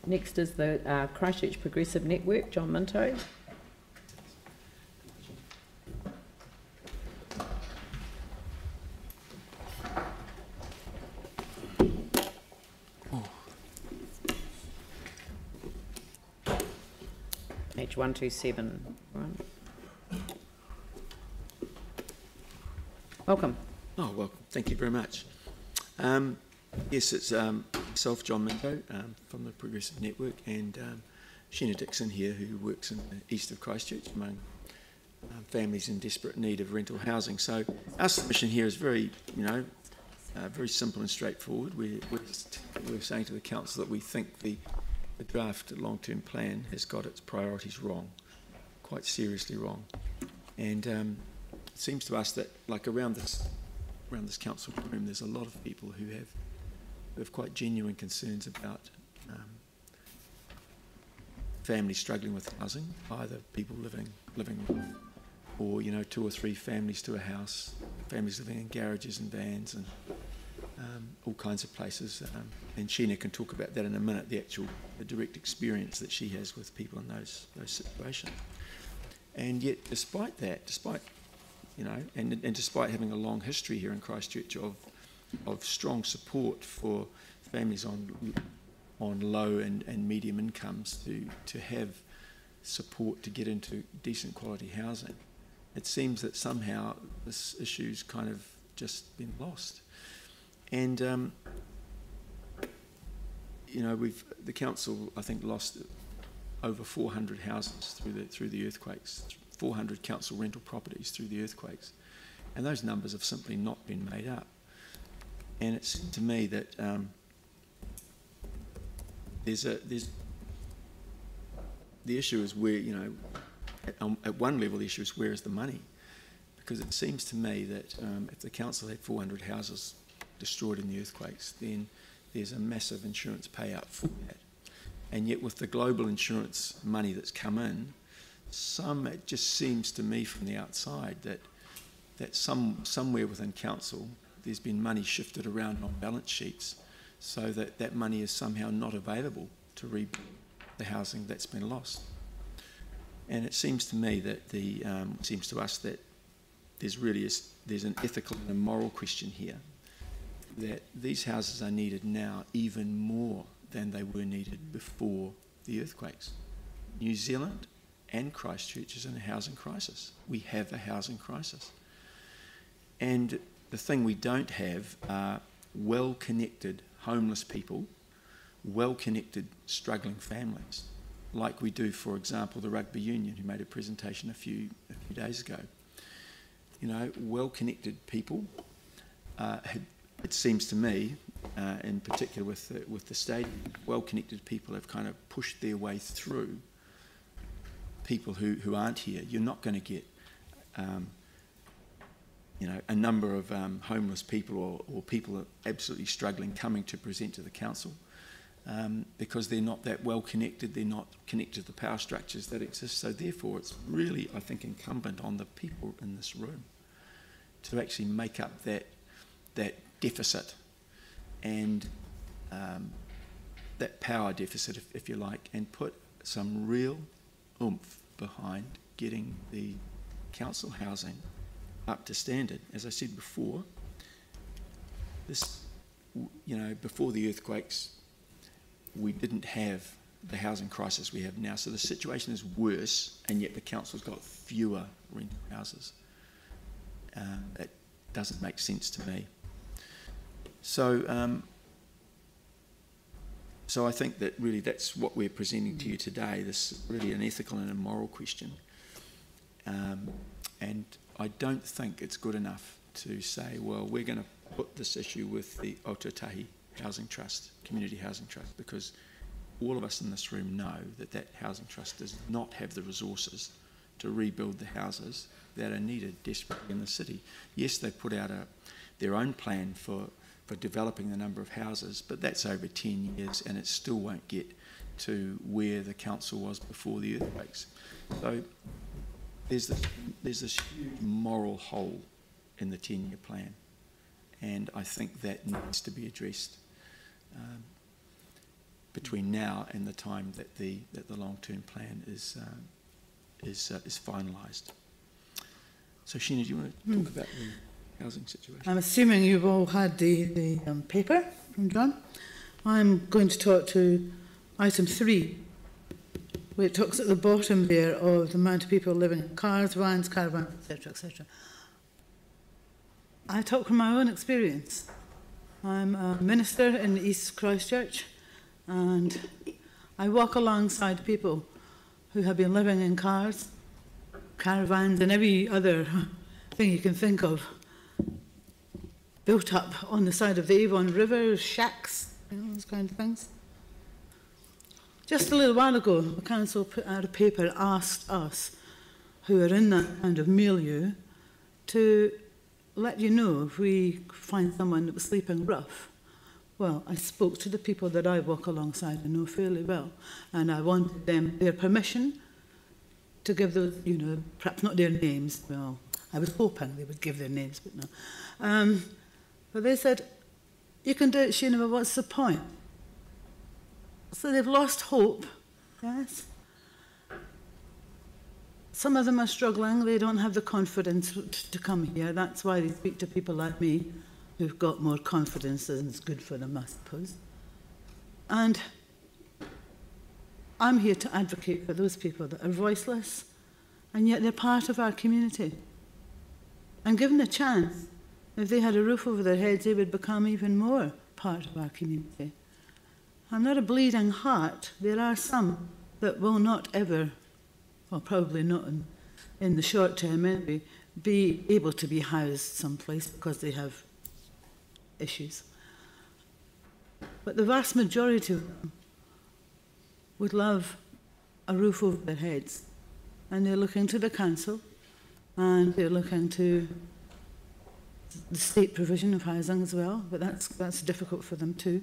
Next is the Christchurch Progressive Network, John Minto. Page 127. Right. Welcome. Oh, welcome. Thank you very much. Yes, it's myself, John Minto, from the Progressive Network, and Sheena Dixon here, who works in the east of Christchurch among families in desperate need of rental housing. So our submission here is very, very simple and straightforward. We're saying to the council that we think the draft long-term plan has got its priorities wrong, quite seriously wrong. And it seems to us that, like around this council room, there's a lot of people who have quite genuine concerns about families struggling with housing, either people living with, or 2 or 3 families to a house, families living in garages and vans and all kinds of places. And Sheena can talk about that in a minute, the direct experience that she has with people in those situations. And yet, despite that, despite having a long history here in Christchurch of strong support for families on low and medium incomes to have support to get into decent quality housing, it seems that somehow this issue's kind of just been lost. And the council, I think, lost over 400 houses through the earthquakes, 400 council rental properties through the earthquakes, and those numbers have simply not been made up. And it seemed to me that the issue is where, at one level the issue is where is the money, because it seems to me that if the council had 400 houses destroyed in the earthquakes, then there's a massive insurance payout for that. And yet with the global insurance money that's come in, it just seems to me from the outside that somewhere within council there's been money shifted around on balance sheets so that money is somehow not available to rebuild the housing that's been lost. And it seems to me that seems to us that there's an ethical and a moral question here, that these houses are needed now even more than they were needed before the earthquakes. New Zealand and Christchurch is in a housing crisis. We have a housing crisis. And the thing we don't have are well-connected homeless people, well-connected struggling families, like we do, for example, the rugby union, who made a presentation a few days ago. Well-connected people, it seems to me, in particular with the stadium, well-connected people have kind of pushed their way through people who aren't here. You're not going to get a number of homeless people or people absolutely struggling coming to present to the council because they're not that well connected, they're not connected to the power structures that exist. So therefore it's really, I think, incumbent on the people in this room to actually make up that deficit and that power deficit, if you like, and put some real oomph behind getting the council housing up to standard. As I said before, before the earthquakes, we didn't have the housing crisis we have now. So the situation is worse, and yet the council's got fewer rental houses. That doesn't make sense to me. So, so I think that really that's what we're presenting to you today. This is really an ethical and a moral question. And I don't think it's good enough to say, well, we're going to put this issue with the Aotearoa Housing Trust, Community Housing Trust, because all of us in this room know that housing trust does not have the resources to rebuild the houses that are needed desperately in the city. Yes, they put out their own plan for developing the number of houses, but that's over 10 years and it still won't get to where the council was before the earthquakes. So there's this huge moral hole in the 10-year plan, and I think that needs to be addressed. between now and the time that the long-term plan is finalised. So, Sheena, do you want to talk about the housing situation? I'm assuming you've all had the paper from John. I'm going to talk to item 3, where it talks at the bottom there of the amount of people living in cars, vans, caravans, etc., etc. I talk from my own experience. I'm a minister in East Christchurch, and I walk alongside people who have been living in cars, caravans, and every other thing you can think of, built up on the side of the Avon River, shacks, those kind of things. Just a little while ago, the council put out a paper, asked us, who are in that kind of milieu, to let you know if we find someone that was sleeping rough. Well, I spoke to the people that I walk alongside and know fairly well, and I wanted them their permission to give those, perhaps not their names. Well, I was hoping they would give their names, but no. But they said, you can do it, Sheena, but what's the point? So they've lost hope, yes. Some of them are struggling. They don't have the confidence to come here. That's why they speak to people like me who've got more confidence, and it's good for them, I suppose. And I'm here to advocate for those people that are voiceless, and yet they're part of our community. And given a chance, if they had a roof over their heads, they would become even more part of our community. I'm not a bleeding heart. There are some that will not ever, well, probably not in the short term anyway, be able to be housed someplace because they have issues. But the vast majority of them would love a roof over their heads. And they're looking to the council, and they're looking to the state provision of housing as well, but that's difficult for them too.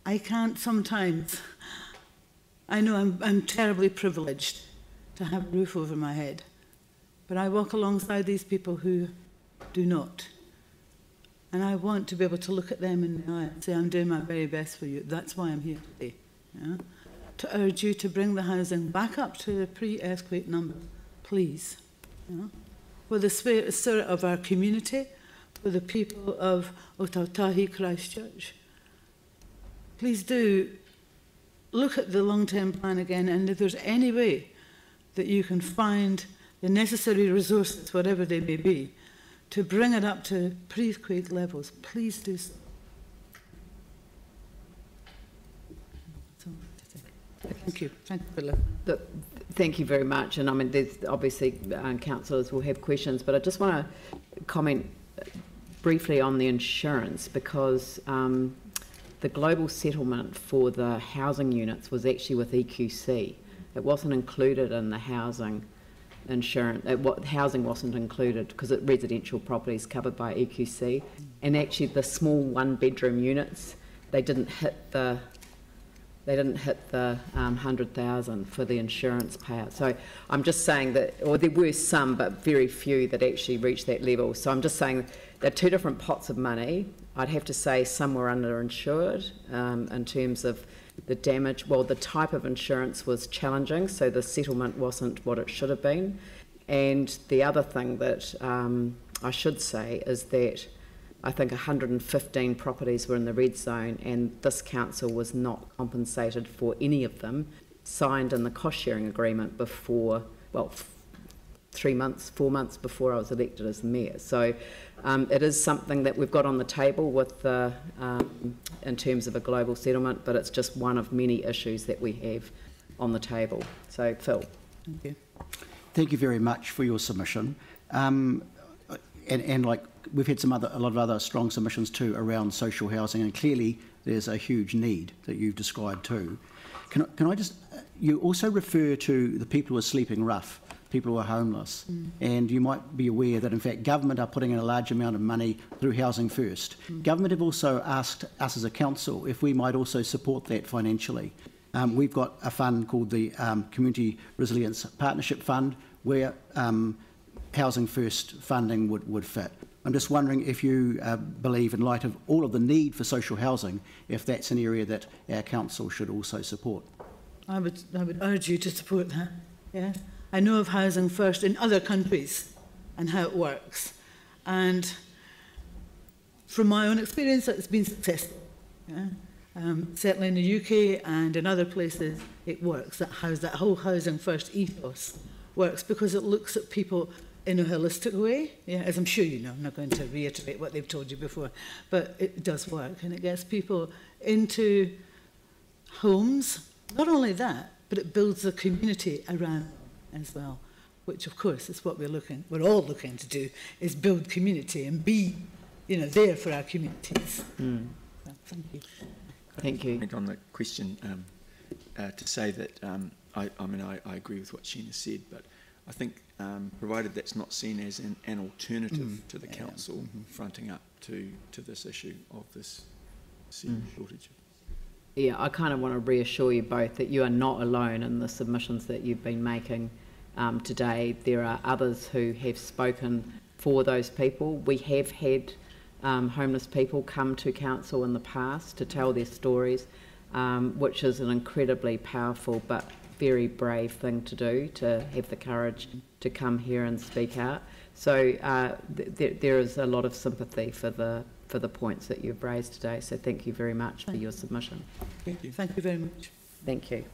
I can't sometimes, I know I'm terribly privileged to have a roof over my head, but I walk alongside these people who do not. And I want to be able to look at them in the eye and say, I'm doing my very best for you. That's why I'm here today. Yeah? To urge you to bring the housing back up to the pre-earthquake number, please. Yeah? For the spirit of our community, for the people of Otautahi Christchurch. Please do look at the long-term plan again, and if there's any way that you can find the necessary resources, whatever they may be, to bring it up to pre-quake levels, please do so. Thank you. Thank you, Philip. Thank you very much. And I mean, there's obviously councillors will have questions, but I just want to comment briefly on the insurance, because the global settlement for the housing units was actually with EQC. It wasn't included in the housing insurance. Housing wasn't included because residential properties covered by EQC, and actually the small one-bedroom units, they didn't hit the 100,000 for the insurance payout. So I'm just saying that, or there were some, but very few that actually reached that level. So I'm just saying they're two different pots of money. I'd have to say some were underinsured in terms of the damage. Well, the type of insurance was challenging, so the settlement wasn't what it should have been. And the other thing that I should say is that I think 115 properties were in the red zone, and this council was not compensated for any of them, signed in the cost-sharing agreement before, well, 4 months before I was elected as the mayor. So it is something that we've got on the table with the, in terms of a global settlement, but it's just one of many issues that we have on the table. So, Phil. Thank you. Thank you very much for your submission. And like we've had a lot of other strong submissions too around social housing, and clearly there's a huge need that you've described too. Can I just, you also refer to the people who are sleeping rough, people who are homeless, and you might be aware that in fact government are putting in a large amount of money through Housing First. Government have also asked us as a council if we might also support that financially. We've got a fund called the Community Resilience Partnership Fund, where Housing First funding would fit. I'm just wondering if you believe, in light of all of the need for social housing, if that's an area that our council should also support. I would urge you to support that. Yeah, I know of Housing First in other countries and how it works, and from my own experience, it's been successful. Yeah? Certainly in the UK and in other places, it works. That whole Housing First ethos works because it looks at people in a holistic way. Yeah, as I'm sure you know, I'm not going to reiterate what they've told you before, but it does work, and it gets people into homes. Not only that, but it builds a community around as well, which of course is what we're all looking to do, is build community and be, there for our communities. Mm. So, thank you. Thank you. On the question, to say that I agree with what Sheena said, but I think provided that's not seen as an alternative to the council fronting up to this issue of this shortage. Yeah, I kind of want to reassure you both that you are not alone in the submissions that you've been making today. There are others who have spoken for those people. We have had homeless people come to council in the past to tell their stories, which is an incredibly powerful but very brave thing to do, to have the courage to come here and speak out. So there is a lot of sympathy for the points that you've raised today. So thank you very much for your submission. Thank you. Thank you very much. Thank you.